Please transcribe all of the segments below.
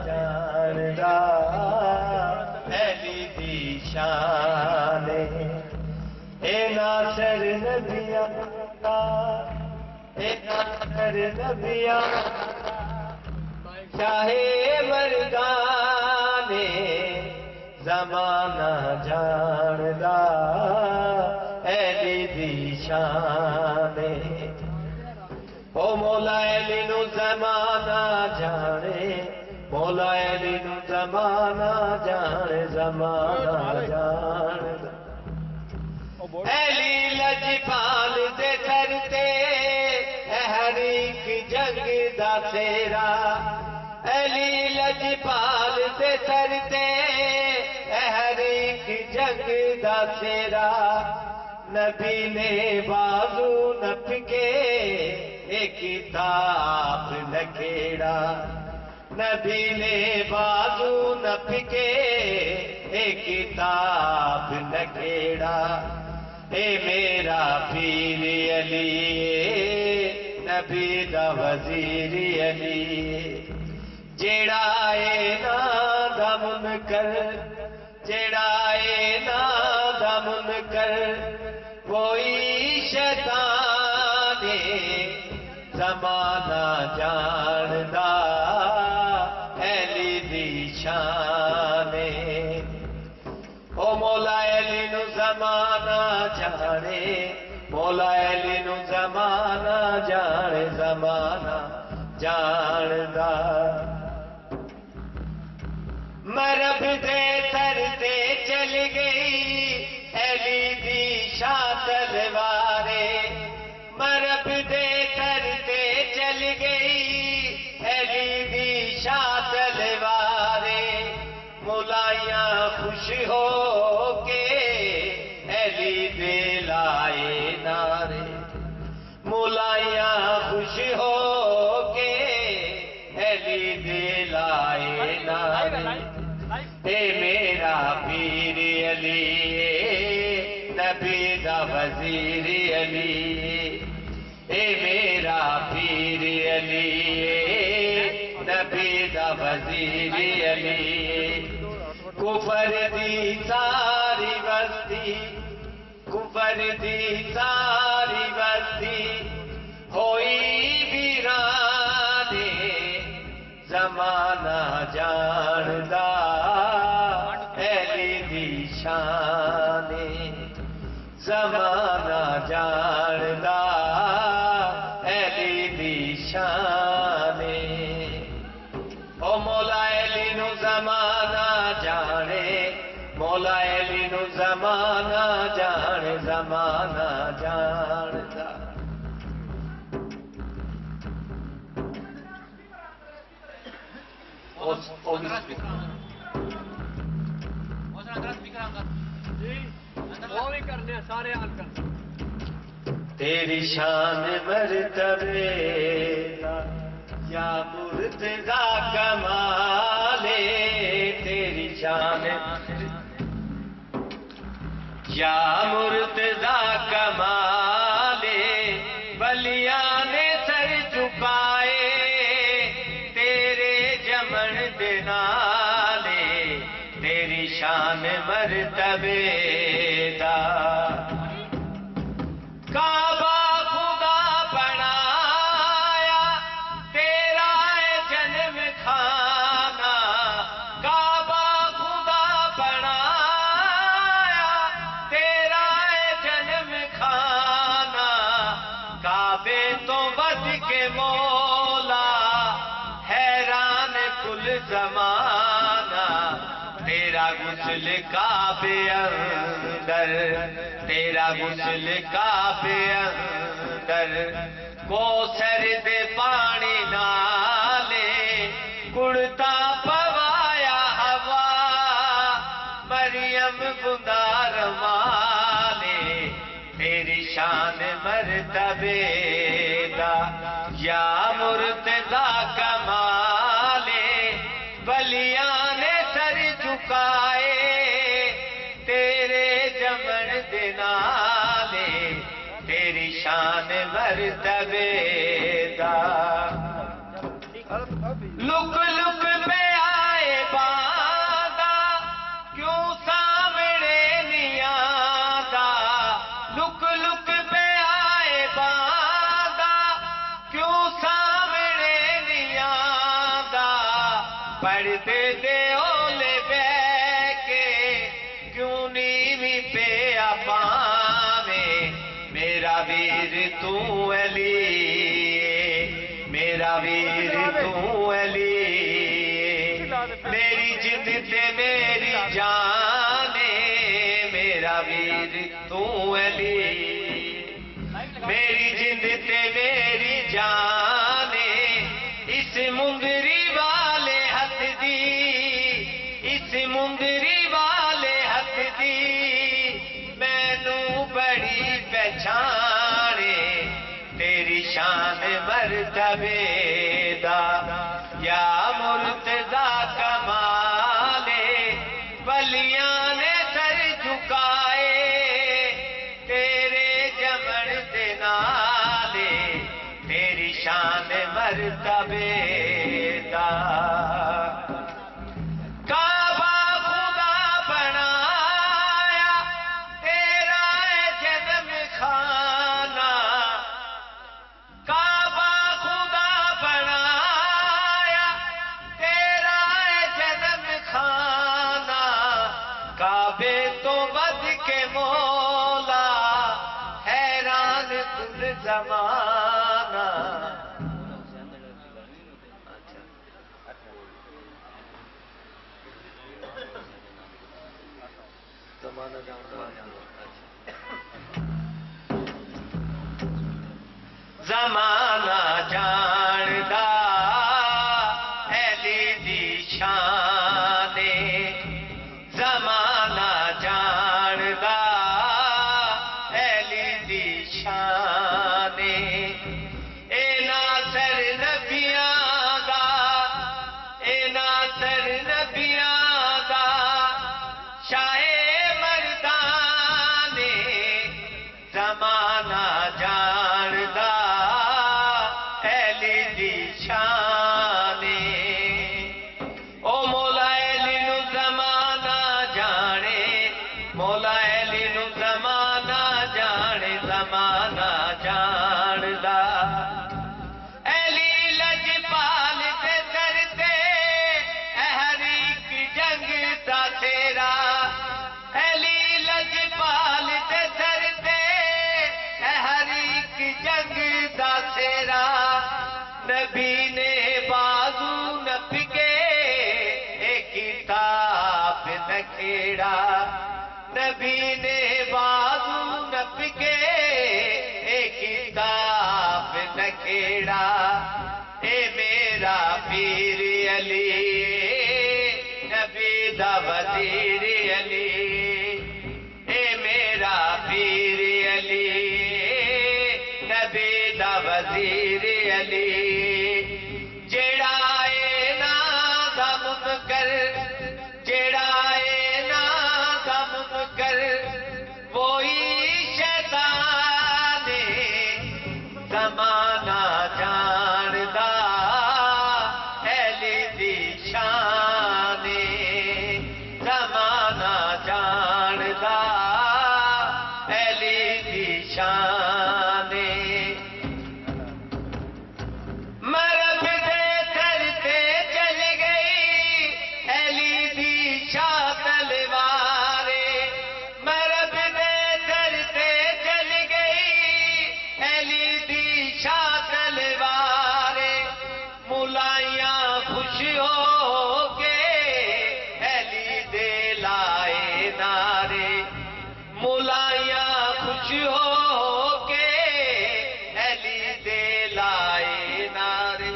جاندا علی دی شان اے ناصر نبیاں دا اے ناصر نبیاں چاہے مردانے زمانہ جاندا علی دی شان او مولا علی نو زمانہ جانے مولا علی نو زمانہ جانے زمانہ جانے علی لجپال دے کرتے ہر ایک جنگ دا تیرا علی لجپال دے کرتے ہر ایک جنگ دا تیرا نبی نے بازو نپ کے ایک کتاب لکھیڑا نبی نے بازو نپ کے ایک کتاب لکھیڑا اے میرا پیر علی نبی دا وزیر علی جیڑا اے نا دا منکر جیڑا اے نا دا منکر کوئی شیطان زمانہ جاندا علی دی شان او مولا علی نو زمانہ جانے مولا علی نو زمانہ جانے زمانہ جاندا مرب دے تر دے چل گئی علی دی شاہ تلوارے مرب دے تر دے چل گئی علی دی شاہ تلوارے مولائیاں خوش ہو کے علی دے لائے نارے مولائیاں خوش ہو کے علی دے لائے نارے اے میرا پیر علی نبی دا وزیر علی اے میرا پیر علی نبی دا وزیر علی کفر دی ساری بستی کفر دی ساری بستی ہوئی ویرانے زمانہ جاندا علی دی شان زمانہ جاندا علی دی شان او مولا علی نو زمانہ جانے مولا علی نو زمانہ جانے زمانہ جاندا تیری شان مرتبے یا مرتضی کمالے تیری شان یا مرتضی کمالے بلیاں نے سر جھکائے تیرے جمن دے نالے تیری شان مرتبے دا کعبہ خدا بنایا تیرا ہے جنم کھانا کعبہ خدا بنایا تیرا ہے جنم کھانا کعبے تو بچ کے مولا حیران کل زمانہ تیرا غسل کعبے اندر تیرا غسل کعبے اندر کوثر دے پانی نالے کڑتا پوایا ہوا مریم بندار مالے تیری شان مرتبے دا یا مرتضی کمالے بلیاں نے سر جھکائے تیرے جمن دے نالے تیری شان مرتبے دا لک لک پہ پڑھتے دے اولے بے کے کیوں نیوی پہ اپاویں میرا ویر تو علی میرا ویر تو علی میری جد تے میری جانے میرا ویر تو علی میری جد تے میری جانے اس مندری والے ہاتھ دی اس مندری والے ہاتھ دی مینوں بڑی پہچانے تیری شان مرتبے دا یا مرتضی کمالے ولیاں نے سر جھکائے تیرے جمن دے نالے تیری شان مرتبے دا کعبہ خدا بنایا تیرا ہے جنم خانہ کعبہ خدا بنایا تیرا ہے جنم خانہ کعبے تو بد کے مولا حیران کل زمانہ زمانہ جاندا علی دی شانے زمانہ جاندا علی دی شانے اے ناصر نبیاں دا اے ناصر نبیاں دا شاہ مردانے زمانہ جاندا علی دی شانے او مولا علی نو زمانہ جانے مولا علی نو زمانہ جانے زمانہ جاندا علی لجپال تے کرتے ہر ایک جنگ دا تیرا علی لجپال تے کرتے ہر ایک جنگ دا تیرا نبی نے بازو نپ کے ایک کتاب نہ کھیڑا نبی نے بازو نپ کے ایک کتاب نہ کھیڑا اے میرا پیر علی نبی دا وزیر علی اے میرا پیر علی نبی دا وزیر علی جیڑا اے نا دا منکر جیڑا اے نا دا منکر وہی شیطان زمانہ جاندا علی دی شانے زمانہ جاندا علی دی شانے مرب دے کرتے چل گئی علی دی شاہ تلوارے مرب دے کرتے چل گئی علی دی شاہ تلوارے ملائیاں خوش ہو کے علی دے لائے نارے ملائیاں خوش ہو کے علی دے لائے نارے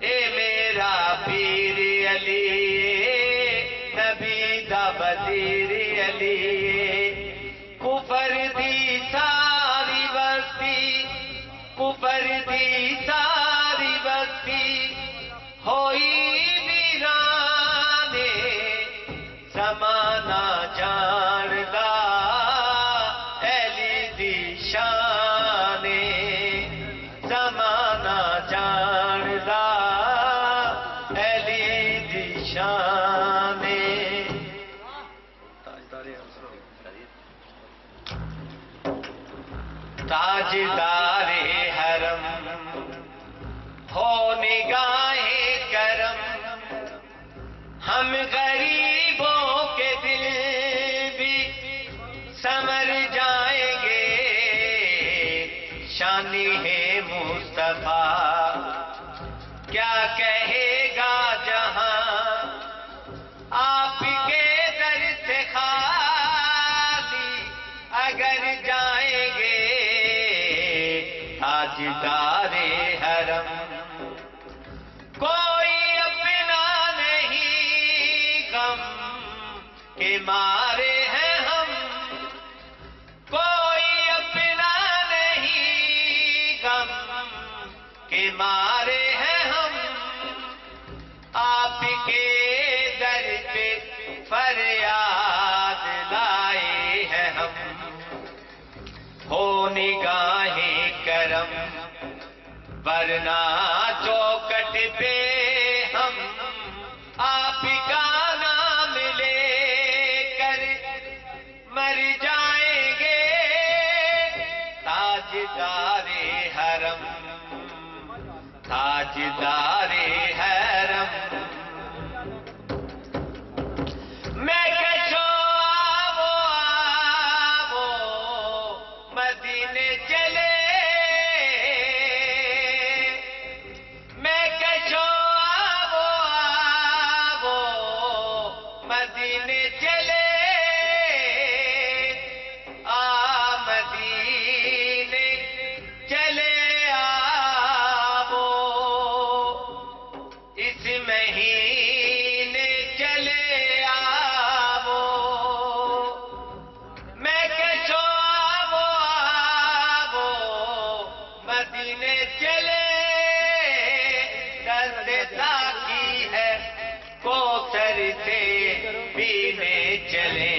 اے میرا پیر علی نبی دا وزیر علی کفر دی ساری بستی کفر دی ساری بستی ہوئی ویرانے زمانہ جاندا علی دی شانے زمانہ جاندا علی دی شانے تاجدار حرم ہو نگاہ کرم ہم غریبوں کے دل بھی سنور جائیں گے، شانی ہے مصطفیٰ کیا کہے گا جہاں، آپ کے در سے خالی اگر جائیں گے، تاجدار حرم کوئی اپنا نہیں، غم کے مارے ہیں ہم، کوئی اپنا نہیں، غم کے مارے ہیں ہم، آپ کے در پہ فریاد لائے ہیں ہم، ہو نگاہیں کرم ورنہ چوکٹ پہ ہم آپ کا نام لے کر مر جائیں گے، تاجدار حرم تاجدار حرم، میں کہو آو مدینے چلے، میں کہو آو مدینے چلے، مدینے چلے آو، اس مہینے چلے آو، میں کہو آو مدینے چلے، دست ساقی ہے کوثر سے پینے چلے،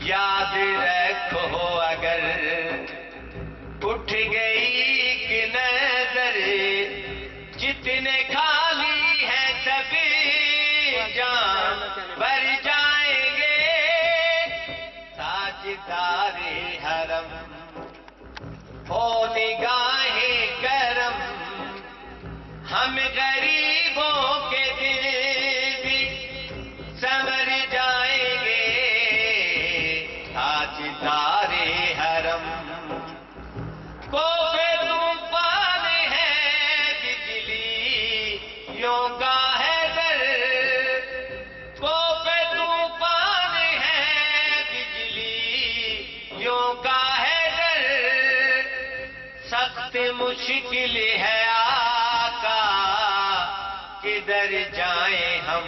یاد رکھو اگر اٹھ گئی کہ نظر، جتنے خالی ہیں سبھی جان بھر جائیں گے، تاجدار حرم ہو نگاہیں کرم، ہم غریبوں کے دل بھی سنور جائیں گے، تاجدار حرم کوفے طوفان ہے بجلیوں کا ہے در، کوفے طوفان ہے بجلیوں کا ہے در، سخت مشکل ہے آقا کدھر جائیں ہم،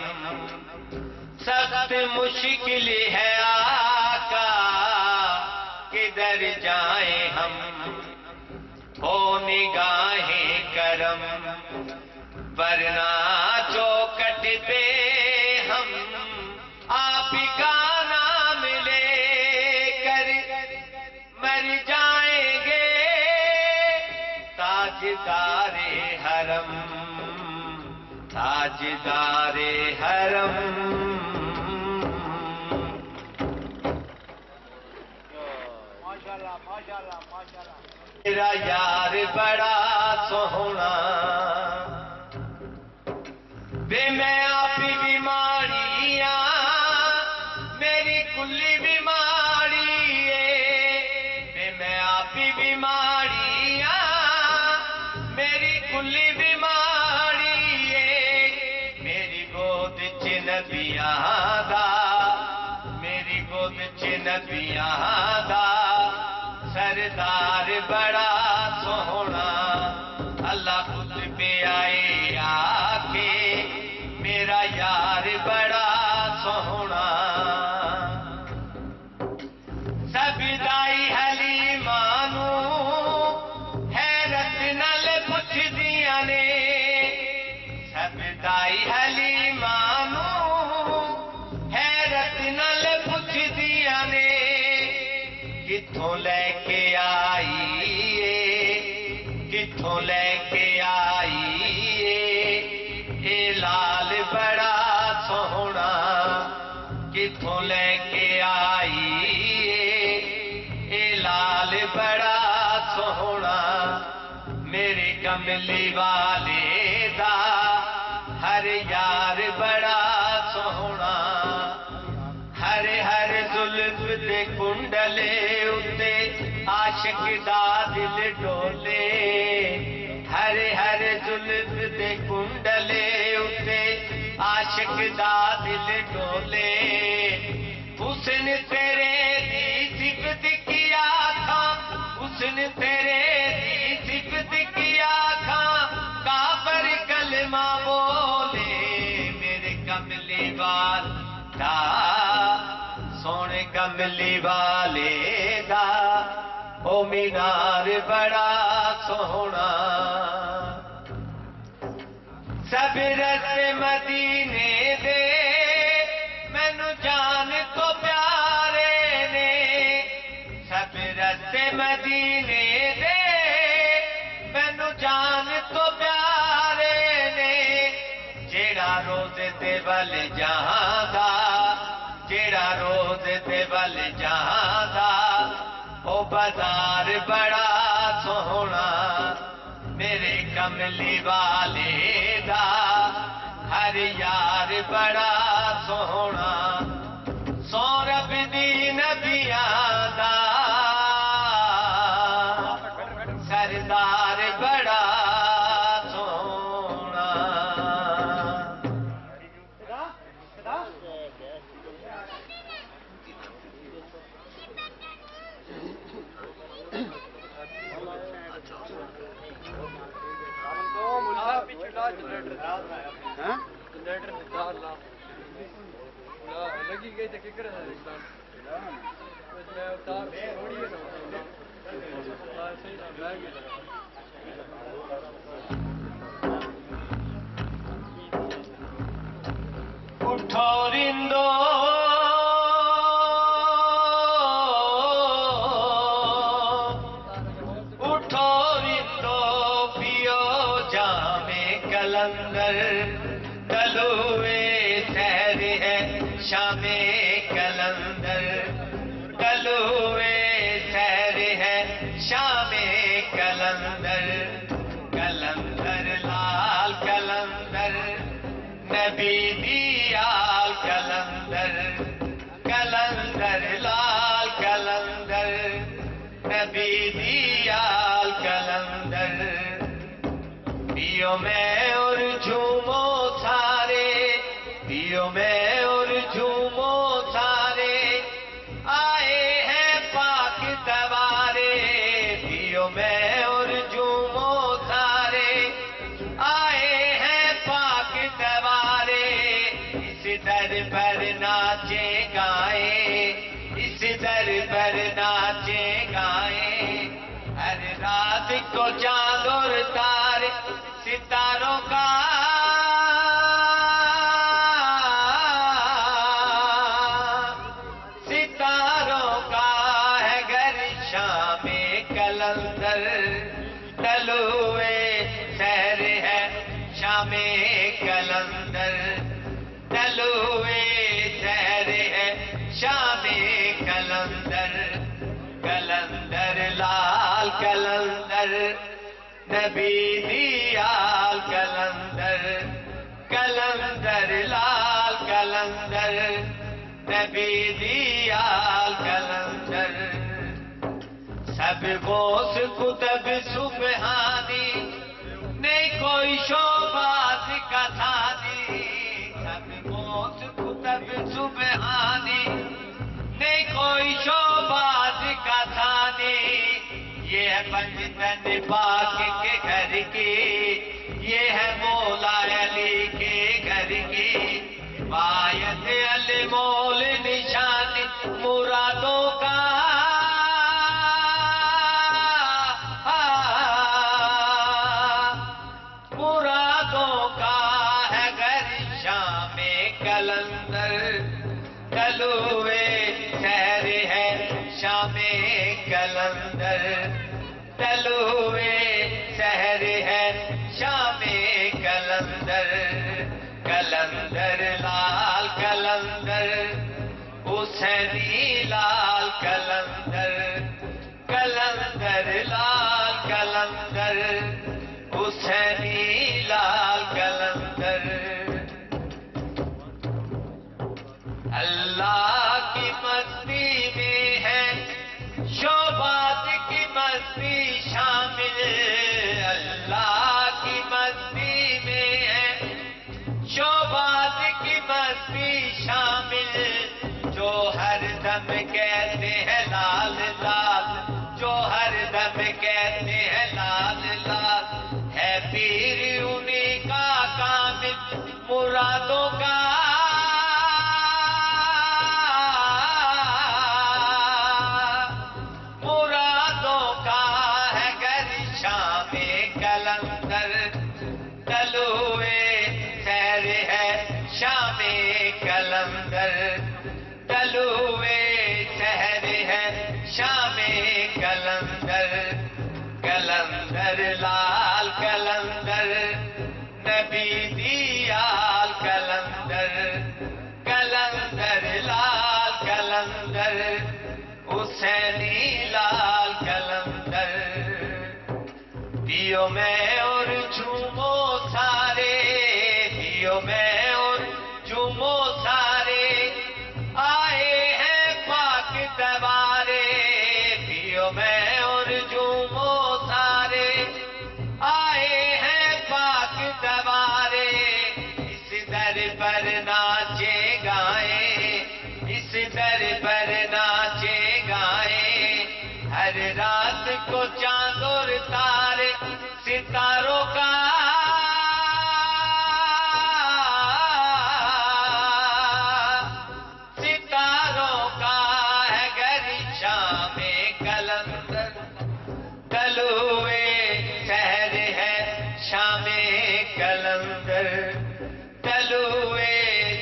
سخت مشکل ہے آقا کدھر جائیں ہم، ہو نگاہیں کرم ورنہ چوکٹ پہ ہم آپ کا نام لے کر مر جائیں گے، تاجدار حرم تاجدار حرم، میرا یار بڑا سوہنا، بے میں آپ بیماریاں میری کلی بیماری ہے، بے میں آپ بیماریاں میری کلی بیماری ہے، میری گود چ نبیاں دا، میری گود چ نبیاں دا، سردار بڑا سوہنا، اللہ خود پہ آئے آکے، میرا یار بڑا سوہنا، سب دائی حلیمانو حیرت نال پوچھ دیا نے، سب دائی حلیمانو حیرت نال پوچھ دیا نے، کتھوں لے کے آئیے کتھوں لے کے آئیے، اے لال بڑا سوہنا، کتھوں لے کے آئیے، اے لال بڑا سوہنا، میرے کملی والے دا ہر یار بڑا کنڈلے اتے عاشق دا دل ڈولے ہر ہر زلف دے کنڈلے اتے عاشق دا دل ڈولے حسن تیرے دی صفت کیا تھا حسن تیرے دی صفت کیا تھا کافر کلمہ بولے میرے کملی والا سونے کملی والے دا او مینار بڑا سونا سب رستے مدینے دے مینو جان تو پیارے نے سب رستے مدینے دے مینو جان تو پیارے نے جیڑا روز دے ول جہاں دا جیڑا روز دے ول جہاں دا او بازار بڑا سونا میرے کملی والے دا ہر یار بڑا سونا سو رب دی نبیاں دا سردار بڑا سونا لگی گئی تو ککڑ ہے اتار تھوڑی ہے اٹھو رندو اٹھو رندو پیو جام کلندر کلوے سحر ہے شام کلندر کلوے سحر ہے شام کلندر کلندر لال کلندر نبی دیال کلندر کلندر لال کلندر نبی دیال کلندر پیو میں اور جھومو سارے پیو میں اور جھومو سارے آئے ہیں پاک دوارے پیو میں اور جھومو سارے آئے ہیں پاک دوارے اس در پر ناچے گائے اس در پر ناچے گائے ہر رات کو چاند اور تارے ستاروں کا ستاروں کا ہے گھر شام کلندر تلوے سحر ہے شام کلندر تلوے سحر ہے شام کلندر کلندر لال کلندر نبی دیال کلندر کلندر لال کلندر نبی دیال کلندر سب غوث کتب سبحانی نہیں کوئی شوبات کا تھانی سب غوث کتب سبحانی نہیں کوئی شوبات کا تھانی یہ ہے پنجتن پاک کے گھر کی یہ ہے مولا علی کے گھر کی بایت المول نشان مرادوں کا مرادوں کا ہے گھر شام کلندر کلوے سحر ہے شام کلندر تلوے سحر ہے شام کلندر کلندر لال کلندر حسینی لال کلندر کلندر لال کلندر حسینی لال کلندر اللہ کی مستی میں دم کہتے ہیں لال لال، جو ہر دم کہتے ہیں لال لال، ہے پیر انہیں کا کامل مرادوں کا، مرادوں کا ہے گر شام کلندر، طلوع سحر ہے شام کلندر، طلوع سحر ہے شام کلندر، کلندر لال کلندر نبی دیال کلندر، کلندر لال کلندر حسینی لال کلندر، پیو میں اور جھومو سارے، پیو میں اور جھومو سارے، آئے ہیں پاک دوارے، پیو میں اور جھومو سارے، آئے ہیں پاک دوارے، اس در پر ناچے گائیں، اس در پر ناچے گائیں، ہر رات کو چاند اور تارے ستاروں کا، ستاروں کا ہے گر شام کلندر، طلوع سحر ہے شام کلندر، طلوع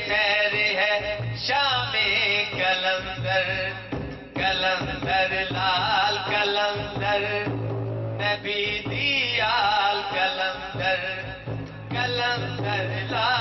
سحر ہے شام کلندر، کلندر لال کلندر نبی دیال کلندر، کلندر لال